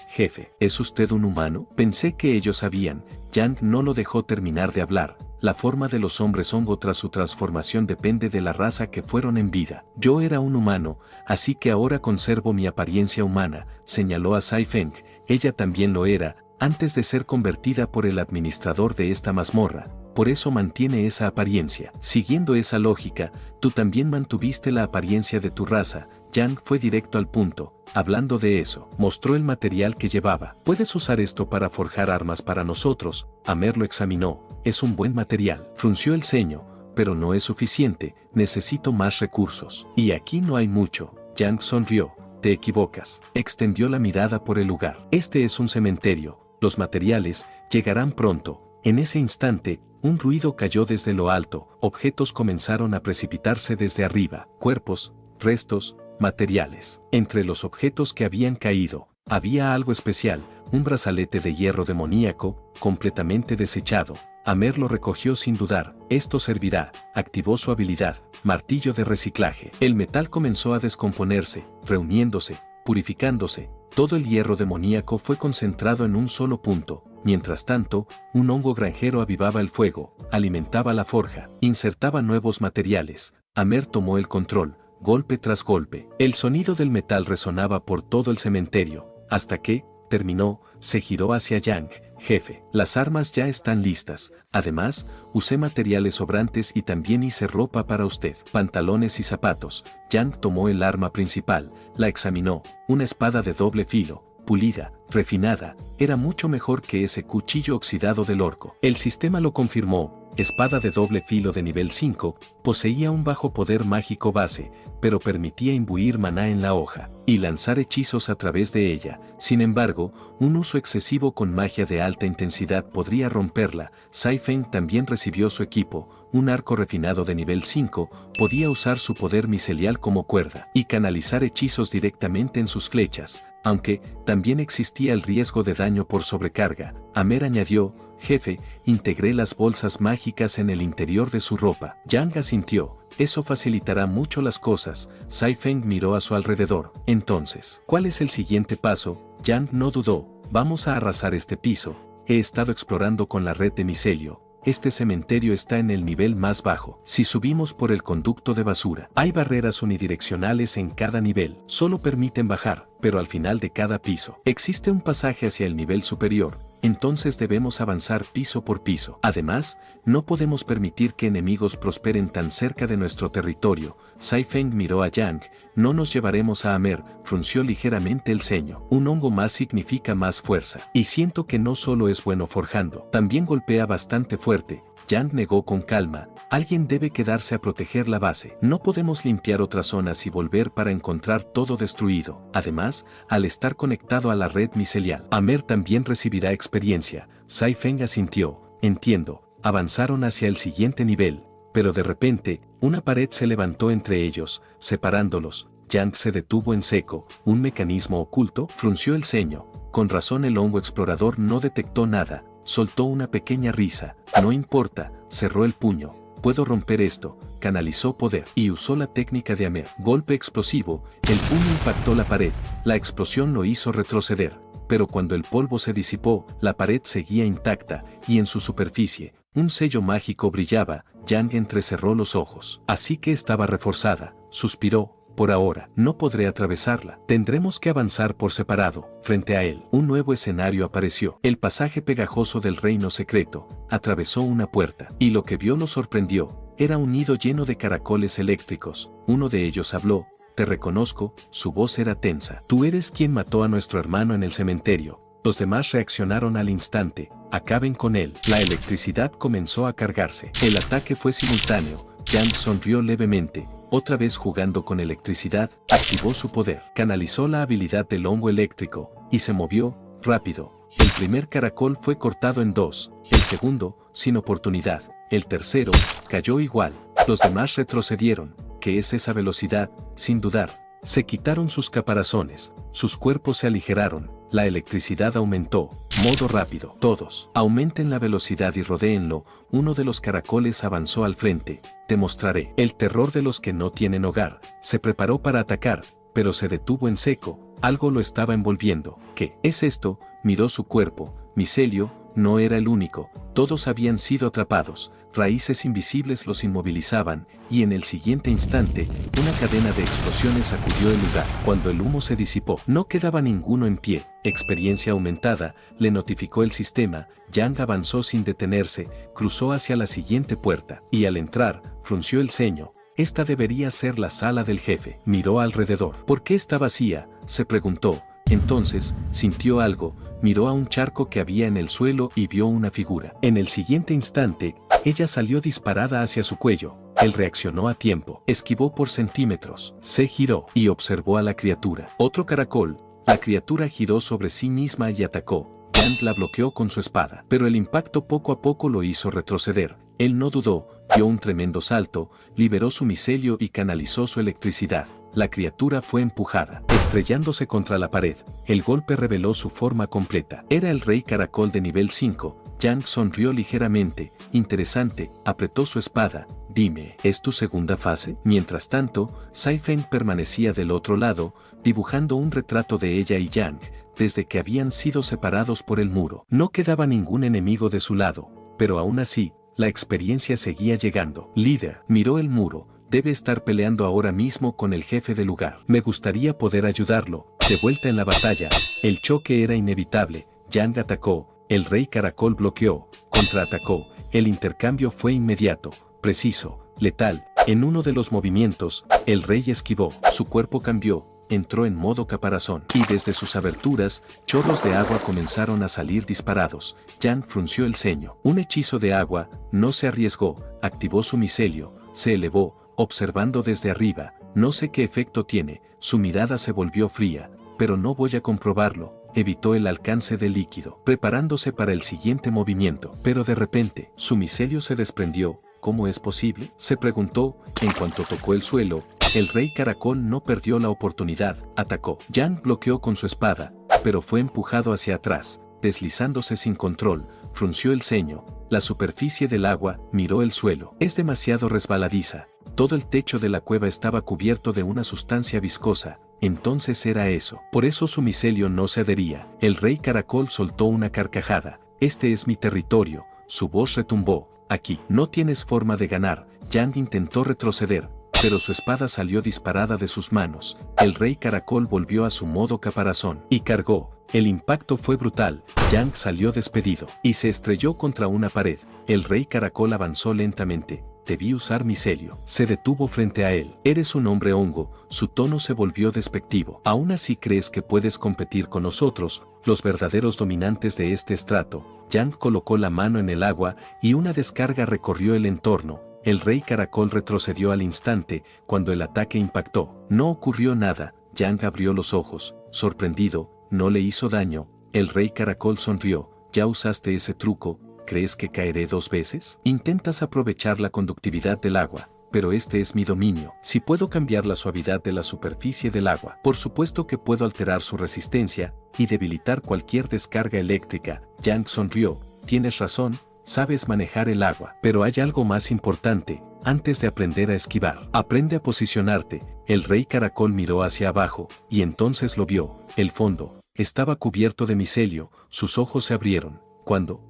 Jefe, ¿es usted un humano? Pensé que ellos sabían. Yang no lo dejó terminar de hablar. La forma de los hombres hongo tras su transformación depende de la raza que fueron en vida. Yo era un humano, así que ahora conservo mi apariencia humana, señaló a Sai Feng. Ella también lo era, antes de ser convertida por el administrador de esta mazmorra. Por eso mantiene esa apariencia. Siguiendo esa lógica, tú también mantuviste la apariencia de tu raza. Yang fue directo al punto, hablando de eso. Mostró el material que llevaba. Puedes usar esto para forjar armas para nosotros. Amer lo examinó. Es un buen material. Frunció el ceño, pero no es suficiente. Necesito más recursos. Y aquí no hay mucho. Yang sonrió. Te equivocas. Extendió la mirada por el lugar. Este es un cementerio. Los materiales llegarán pronto. En ese instante, un ruido cayó desde lo alto. Objetos comenzaron a precipitarse desde arriba. Cuerpos, restos, materiales. Entre los objetos que habían caído, había algo especial, un brazalete de hierro demoníaco, completamente desechado. Amer lo recogió sin dudar. Esto servirá. Activó su habilidad, martillo de reciclaje. El metal comenzó a descomponerse, reuniéndose, purificándose. Todo el hierro demoníaco fue concentrado en un solo punto. Mientras tanto, un hongo granjero avivaba el fuego, alimentaba la forja, insertaba nuevos materiales. Amer tomó el control, golpe tras golpe. El sonido del metal resonaba por todo el cementerio, hasta que, terminó, se giró hacia Yang. Jefe, las armas ya están listas. Además, usé materiales sobrantes y también hice ropa para usted. Pantalones y zapatos. Yang tomó el arma principal, la examinó. Una espada de doble filo, pulida, refinada, era mucho mejor que ese cuchillo oxidado del orco. El sistema lo confirmó. Espada de doble filo de nivel 5, poseía un bajo poder mágico base, pero permitía imbuir maná en la hoja y lanzar hechizos a través de ella. Sin embargo, un uso excesivo con magia de alta intensidad podría romperla. Sai Feng también recibió su equipo, un arco refinado de nivel 5, podía usar su poder micelial como cuerda y canalizar hechizos directamente en sus flechas, aunque también existía el riesgo de daño por sobrecarga. Amer añadió, jefe, integré las bolsas mágicas en el interior de su ropa. Yang asintió. Eso facilitará mucho las cosas. Sai Feng miró a su alrededor. Entonces, ¿cuál es el siguiente paso? Yang no dudó. Vamos a arrasar este piso. He estado explorando con la red de micelio. Este cementerio está en el nivel más bajo. Si subimos por el conducto de basura, hay barreras unidireccionales en cada nivel. Solo permiten bajar, pero al final de cada piso existe un pasaje hacia el nivel superior. Entonces debemos avanzar piso por piso. Además, no podemos permitir que enemigos prosperen tan cerca de nuestro territorio. Sai Feng miró a Yang. No nos llevaremos a Amer, frunció ligeramente el ceño. Un hongo más significa más fuerza. Y siento que no solo es bueno forjando, también golpea bastante fuerte. Yang negó con calma. Alguien debe quedarse a proteger la base. No podemos limpiar otras zonas y volver para encontrar todo destruido. Además, al estar conectado a la red micelial, Amer también recibirá experiencia. Sai Feng asintió. Entiendo. Avanzaron hacia el siguiente nivel, pero de repente, una pared se levantó entre ellos, separándolos. Yang se detuvo en seco. ¿Un mecanismo oculto? Frunció el ceño. Con razón el hongo explorador no detectó nada. Soltó una pequeña risa. No importa, cerró el puño. Puedo romper esto. Canalizó poder y usó la técnica de Amer. Golpe explosivo, el puño impactó la pared. La explosión lo hizo retroceder. Pero cuando el polvo se disipó, la pared seguía intacta, y en su superficie, un sello mágico brillaba. Yang entrecerró los ojos. Así que estaba reforzada. Suspiró. Por ahora, no podré atravesarla. Tendremos que avanzar por separado. Frente a él, un nuevo escenario apareció. El pasaje pegajoso del reino secreto. Atravesó una puerta. Y lo que vio lo sorprendió. Era un nido lleno de caracoles eléctricos. Uno de ellos habló. Te reconozco. Su voz era tensa. Tú eres quien mató a nuestro hermano en el cementerio. Los demás reaccionaron al instante. Acaben con él. La electricidad comenzó a cargarse. El ataque fue simultáneo. Yang sonrió levemente. Otra vez jugando con electricidad, activó su poder. Canalizó la habilidad del hongo eléctrico y se movió rápido. El primer caracol fue cortado en dos. El segundo, sin oportunidad. El tercero, cayó igual. Los demás retrocedieron. ¿Qué es esa velocidad? Sin dudar. Se quitaron sus caparazones. Sus cuerpos se aligeraron. La electricidad aumentó. Modo rápido. Todos. Aumenten la velocidad y rodéenlo. Uno de los caracoles avanzó al frente. Te mostraré. El terror de los que no tienen hogar. Se preparó para atacar, pero se detuvo en seco. Algo lo estaba envolviendo. ¿Qué es esto? Miró su cuerpo. Micelio no era el único. Todos habían sido atrapados. Raíces invisibles los inmovilizaban, y en el siguiente instante, una cadena de explosiones sacudió el lugar. Cuando el humo se disipó, no quedaba ninguno en pie. Experiencia aumentada, le notificó el sistema. Yang avanzó sin detenerse, cruzó hacia la siguiente puerta, y al entrar, frunció el ceño. Esta debería ser la sala del jefe. Miró alrededor. ¿Por qué está vacía?, se preguntó. Entonces, sintió algo, miró a un charco que había en el suelo y vio una figura. En el siguiente instante, ella salió disparada hacia su cuello. Él reaccionó a tiempo, esquivó por centímetros, se giró y observó a la criatura. Otro caracol. La criatura giró sobre sí misma y atacó. Yang la bloqueó con su espada, pero el impacto poco a poco lo hizo retroceder. Él no dudó, dio un tremendo salto, liberó su micelio y canalizó su electricidad. La criatura fue empujada, estrellándose contra la pared. El golpe reveló su forma completa. Era el rey caracol de nivel 5. Yang sonrió ligeramente. Interesante, apretó su espada. Dime, ¿es tu segunda fase? Mientras tanto, Sai Feng permanecía del otro lado, dibujando un retrato de ella y Yang, desde que habían sido separados por el muro. No quedaba ningún enemigo de su lado, pero aún así, la experiencia seguía llegando. Líder, miró el muro. Debe estar peleando ahora mismo con el jefe del lugar. Me gustaría poder ayudarlo. De vuelta en la batalla, el choque era inevitable. Yang atacó, el rey caracol bloqueó, contraatacó. El intercambio fue inmediato, preciso, letal. En uno de los movimientos, el rey esquivó, su cuerpo cambió, entró en modo caparazón, y desde sus aberturas, chorros de agua comenzaron a salir disparados. Yang frunció el ceño. Un hechizo de agua, no se arriesgó, activó su micelio, se elevó, observando desde arriba. No sé qué efecto tiene, su mirada se volvió fría, pero no voy a comprobarlo. Evitó el alcance del líquido, preparándose para el siguiente movimiento. Pero de repente, su micelio se desprendió. ¿Cómo es posible?, se preguntó. En cuanto tocó el suelo, el rey caracol no perdió la oportunidad, atacó. Yang bloqueó con su espada, pero fue empujado hacia atrás, deslizándose sin control, frunció el ceño. La superficie del agua, miró el suelo. Es demasiado resbaladiza. Todo el techo de la cueva estaba cubierto de una sustancia viscosa. Entonces era eso. Por eso su micelio no se adhería. El rey caracol soltó una carcajada. Este es mi territorio. Su voz retumbó. Aquí no tienes forma de ganar. Yang intentó retroceder, pero su espada salió disparada de sus manos. El rey caracol volvió a su modo caparazón y cargó. El impacto fue brutal. Yang salió despedido y se estrelló contra una pared. El rey caracol avanzó lentamente. Debí usar micelio. Se detuvo frente a él. Eres un hombre hongo. Su tono se volvió despectivo. ¿Aún así crees que puedes competir con nosotros, los verdaderos dominantes de este estrato? Yang colocó la mano en el agua y una descarga recorrió el entorno. El rey caracol retrocedió al instante. Cuando el ataque impactó, no ocurrió nada. Yang abrió los ojos, sorprendido. No le hizo daño. El rey caracol sonrió. ¿Ya usaste ese truco? ¿Crees que caeré 2 veces? Intentas aprovechar la conductividad del agua, pero este es mi dominio. Si puedo cambiar la suavidad de la superficie del agua, por supuesto que puedo alterar su resistencia y debilitar cualquier descarga eléctrica. Yang sonrió. Tienes razón, sabes manejar el agua, pero hay algo más importante. Antes de aprender a esquivar, aprende a posicionarte. El rey caracol miró hacia abajo, y entonces lo vio. El fondo estaba cubierto de micelio. Sus ojos se abrieron.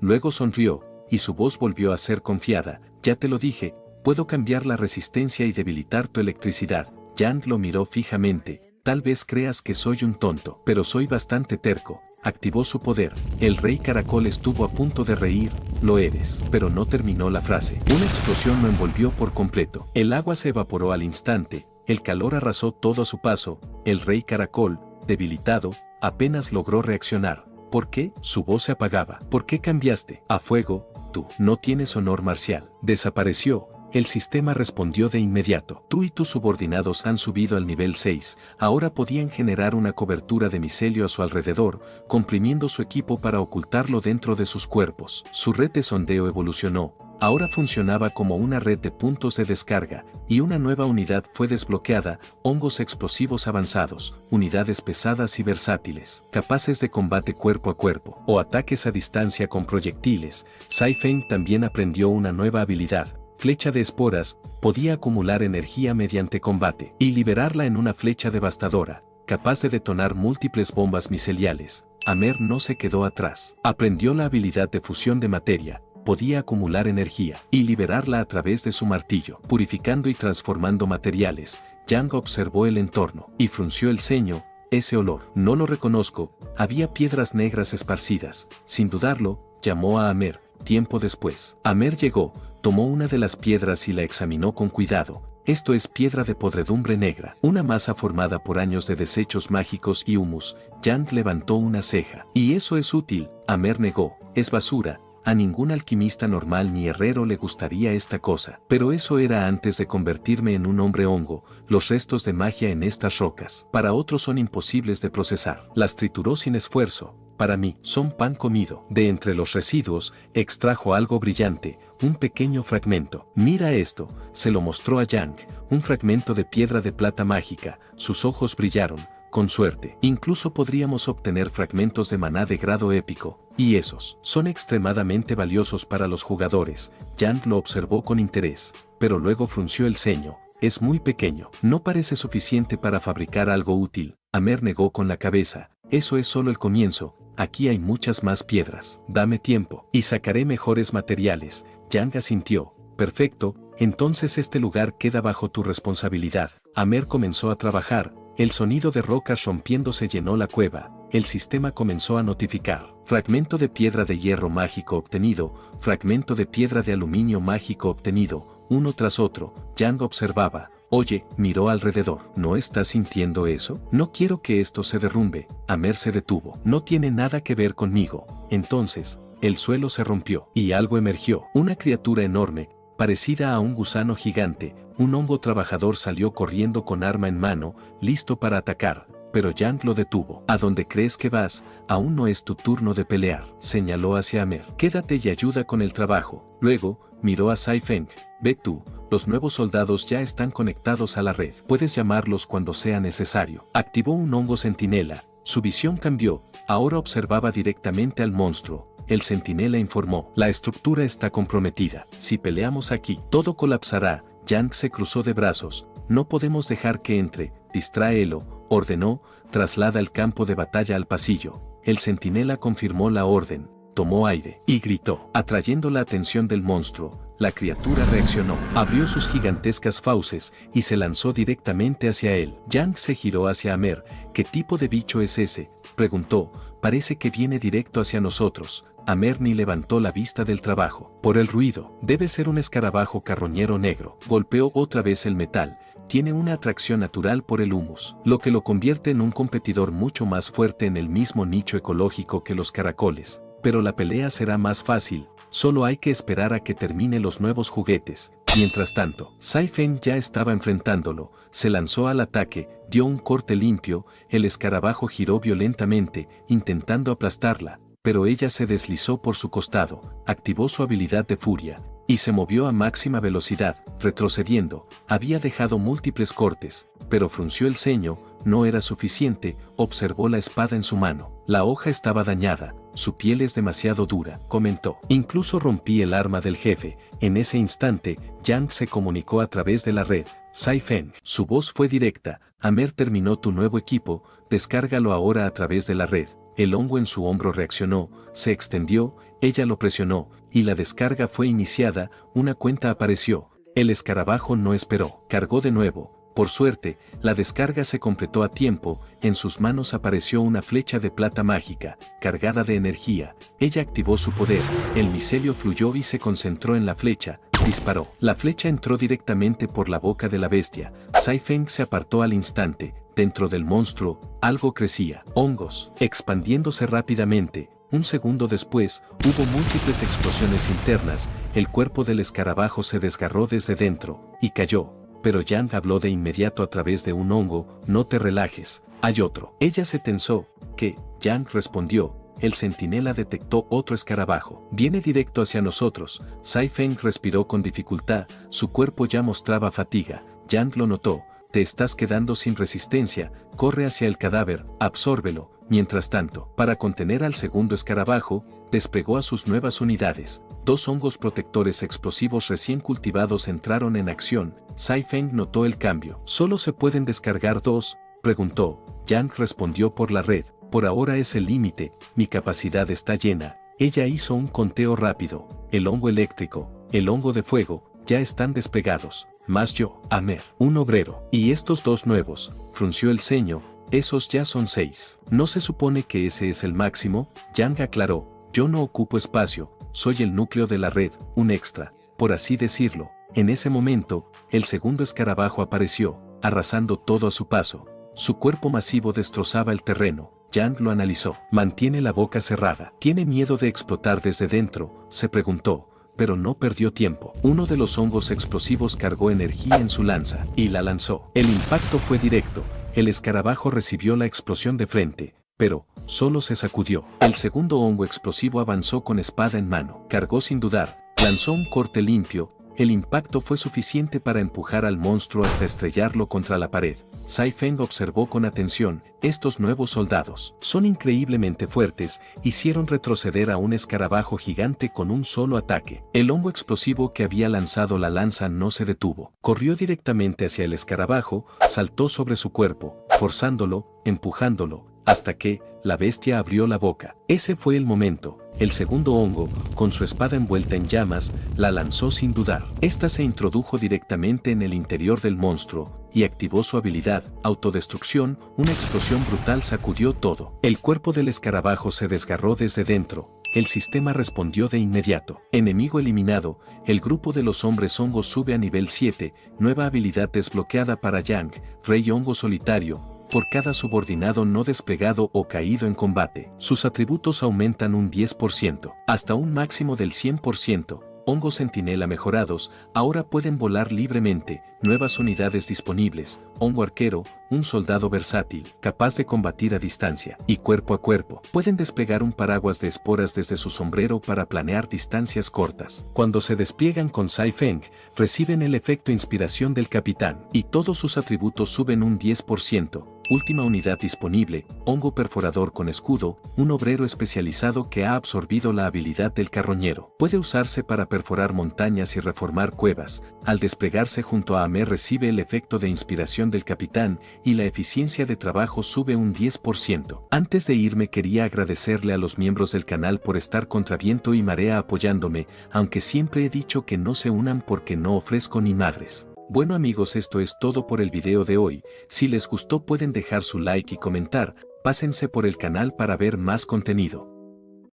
Luego sonrió, y su voz volvió a ser confiada. Ya te lo dije, puedo cambiar la resistencia y debilitar tu electricidad. Yang lo miró fijamente. Tal vez creas que soy un tonto, pero soy bastante terco. Activó su poder. El rey caracol estuvo a punto de reír. Lo eres, pero no terminó la frase. Una explosión lo envolvió por completo. El agua se evaporó al instante. El calor arrasó todo a su paso. El rey caracol, debilitado, apenas logró reaccionar. ¿Por qué? Su voz se apagaba. ¿Por qué cambiaste a fuego? Tú no tienes honor marcial. Desapareció. El sistema respondió de inmediato. Tú y tus subordinados han subido al nivel 6. Ahora podían generar una cobertura de micelio a su alrededor, comprimiendo su equipo para ocultarlo dentro de sus cuerpos. Su red de sondeo evolucionó. Ahora funcionaba como una red de puntos de descarga, y una nueva unidad fue desbloqueada: hongos explosivos avanzados, unidades pesadas y versátiles, capaces de combate cuerpo a cuerpo, o ataques a distancia con proyectiles. Sai Feng también aprendió una nueva habilidad: flecha de esporas. Podía acumular energía mediante combate, y liberarla en una flecha devastadora, capaz de detonar múltiples bombas miceliales. Amer no se quedó atrás. Aprendió la habilidad de fusión de materia. Podía acumular energía y liberarla a través de su martillo, purificando y transformando materiales. Yang observó el entorno y frunció el ceño. Ese olor, no lo reconozco. Había piedras negras esparcidas. Sin dudarlo, llamó a Amer. Tiempo después, Amer llegó, tomó una de las piedras y la examinó con cuidado. esto es piedra de podredumbre negra, una masa formada por años de desechos mágicos y humus. Yang levantó una ceja. ¿Y eso es útil? Amer negó. Es basura. A ningún alquimista normal ni herrero le gustaría esta cosa. Pero eso era antes de convertirme en un hombre hongo. Los restos de magia en estas rocas, para otros son imposibles de procesar. Las trituró sin esfuerzo. Para mí, son pan comido. De entre los residuos, extrajo algo brillante, un pequeño fragmento. Mira esto, se lo mostró a Yang, un fragmento de piedra de plata mágica. Sus ojos brillaron. Con suerte, incluso podríamos obtener fragmentos de maná de grado épico, y esos son extremadamente valiosos para los jugadores. Yang lo observó con interés, pero luego frunció el ceño. Es muy pequeño, no parece suficiente para fabricar algo útil. Amer negó con la cabeza. Eso es solo el comienzo, aquí hay muchas más piedras. Dame tiempo, y sacaré mejores materiales. Yang asintió. Perfecto, entonces este lugar queda bajo tu responsabilidad. Amer comenzó a trabajar. El sonido de rocas rompiéndose llenó la cueva. El sistema comenzó a notificar. Fragmento de piedra de hierro mágico obtenido, fragmento de piedra de aluminio mágico obtenido, uno tras otro. Yang observaba. Oye, miró alrededor. ¿No estás sintiendo eso? No quiero que esto se derrumbe. Amer se detuvo. No tiene nada que ver conmigo. Entonces, el suelo se rompió y algo emergió. Una criatura enorme, parecida a un gusano gigante. Un hongo trabajador salió corriendo con arma en mano, listo para atacar, pero Yang lo detuvo. ¿A dónde crees que vas? Aún no es tu turno de pelear, señaló hacia Amer. Quédate y ayuda con el trabajo. Luego, miró a Sai Feng. Ve tú, los nuevos soldados ya están conectados a la red. Puedes llamarlos cuando sea necesario. Activó un hongo centinela. Su visión cambió, ahora observaba directamente al monstruo. El centinela informó. La estructura está comprometida. Si peleamos aquí, todo colapsará. Yang se cruzó de brazos. No podemos dejar que entre. Distráelo, ordenó. Traslada el campo de batalla al pasillo. El centinela confirmó la orden. Tomó aire y gritó, atrayendo la atención del monstruo. La criatura reaccionó, abrió sus gigantescas fauces y se lanzó directamente hacia él. Yang se giró hacia Amer. ¿Qué tipo de bicho es ese?, preguntó. Parece que viene directo hacia nosotros. Amer ni levantó la vista del trabajo. Por el ruido, debe ser un escarabajo carroñero negro. Golpeó otra vez el metal. Tiene una atracción natural por el humus, lo que lo convierte en un competidor mucho más fuerte en el mismo nicho ecológico que los caracoles. Pero la pelea será más fácil, solo hay que esperar a que termine los nuevos juguetes. Mientras tanto, Sai Feng ya estaba enfrentándolo, se lanzó al ataque, dio un corte limpio, el escarabajo giró violentamente, intentando aplastarla, pero ella se deslizó por su costado, activó su habilidad de furia, y se movió a máxima velocidad, retrocediendo. Había dejado múltiples cortes, pero frunció el ceño. No era suficiente, observó la espada en su mano. La hoja estaba dañada, su piel es demasiado dura, comentó. Incluso rompí el arma del jefe. En ese instante, Yang se comunicó a través de la red. Sai Feng. Su voz fue directa. Amer terminó tu nuevo equipo, descárgalo ahora a través de la red. El hongo en su hombro reaccionó, se extendió, ella lo presionó, y la descarga fue iniciada. Una cuenta apareció. El escarabajo no esperó, cargó de nuevo. Por suerte, la descarga se completó a tiempo. En sus manos apareció una flecha de plata mágica, cargada de energía. Ella activó su poder, el micelio fluyó y se concentró en la flecha. Disparó. La flecha entró directamente por la boca de la bestia. Sai Feng se apartó al instante. Dentro del monstruo, algo crecía. Hongos, expandiéndose rápidamente. Un segundo después, hubo múltiples explosiones internas. El cuerpo del escarabajo se desgarró desde dentro, y cayó. Pero Yang habló de inmediato a través de un hongo. No te relajes, hay otro. Ella se tensó. ¿Qué? Yang respondió. El centinela detectó otro escarabajo. Viene directo hacia nosotros. Sai Feng respiró con dificultad. Su cuerpo ya mostraba fatiga. Yang lo notó. Te estás quedando sin resistencia. Corre hacia el cadáver. Absórbelo. Mientras tanto, para contener al segundo escarabajo, desplegó a sus nuevas unidades. 2 hongos protectores explosivos recién cultivados entraron en acción. Sai Feng notó el cambio. ¿Solo se pueden descargar 2? Preguntó. Yang respondió por la red. Por ahora es el límite, mi capacidad está llena. Ella hizo un conteo rápido. El hongo eléctrico, el hongo de fuego, ya están desplegados. Más yo, Amer, un obrero. Y estos 2 nuevos, frunció el ceño. Esos ya son 6. ¿No se supone que ese es el máximo? Yang aclaró. Yo no ocupo espacio, soy el núcleo de la red, un extra, por así decirlo. En ese momento, el segundo escarabajo apareció, arrasando todo a su paso. Su cuerpo masivo destrozaba el terreno. Yang lo analizó. Mantiene la boca cerrada. ¿Tiene miedo de explotar desde dentro?, se preguntó, pero no perdió tiempo. Uno de los hongos explosivos cargó energía en su lanza y la lanzó. El impacto fue directo. El escarabajo recibió la explosión de frente, pero solo se sacudió. El segundo hongo explosivo avanzó con espada en mano. Cargó sin dudar. Lanzó un corte limpio. El impacto fue suficiente para empujar al monstruo hasta estrellarlo contra la pared. Sai Feng observó con atención. Estos nuevos soldados son increíblemente fuertes, hicieron retroceder a un escarabajo gigante con un solo ataque. El hongo explosivo que había lanzado la lanza no se detuvo. Corrió directamente hacia el escarabajo, saltó sobre su cuerpo, forzándolo, empujándolo, hasta que la bestia abrió la boca. Ese fue el momento. El segundo hongo, con su espada envuelta en llamas, la lanzó sin dudar. Esta se introdujo directamente en el interior del monstruo y activó su habilidad, autodestrucción. Una explosión brutal sacudió todo. El cuerpo del escarabajo se desgarró desde dentro. El sistema respondió de inmediato. Enemigo eliminado, el grupo de los hombres hongos sube a nivel 7, nueva habilidad desbloqueada para Yang, Rey Hongo Solitario. Por cada subordinado no desplegado o caído en combate, sus atributos aumentan un 10%, hasta un máximo del 100%. Hongos centinela mejorados, ahora pueden volar libremente. Nuevas unidades disponibles. Hongo arquero, un soldado versátil, capaz de combatir a distancia y cuerpo a cuerpo. Pueden desplegar un paraguas de esporas desde su sombrero para planear distancias cortas. Cuando se despliegan con Sai Feng, reciben el efecto inspiración del capitán y todos sus atributos suben un 10%. Última unidad disponible, hongo perforador con escudo, un obrero especializado que ha absorbido la habilidad del carroñero. Puede usarse para perforar montañas y reformar cuevas. Al desplegarse junto a Ame recibe el efecto de inspiración del capitán y la eficiencia de trabajo sube un 10%. Antes de irme quería agradecerle a los miembros del canal por estar contra viento y marea apoyándome, aunque siempre he dicho que no se unan porque no ofrezco ni madres. Bueno amigos, esto es todo por el video de hoy. Si les gustó pueden dejar su like y comentar. Pásense por el canal para ver más contenido.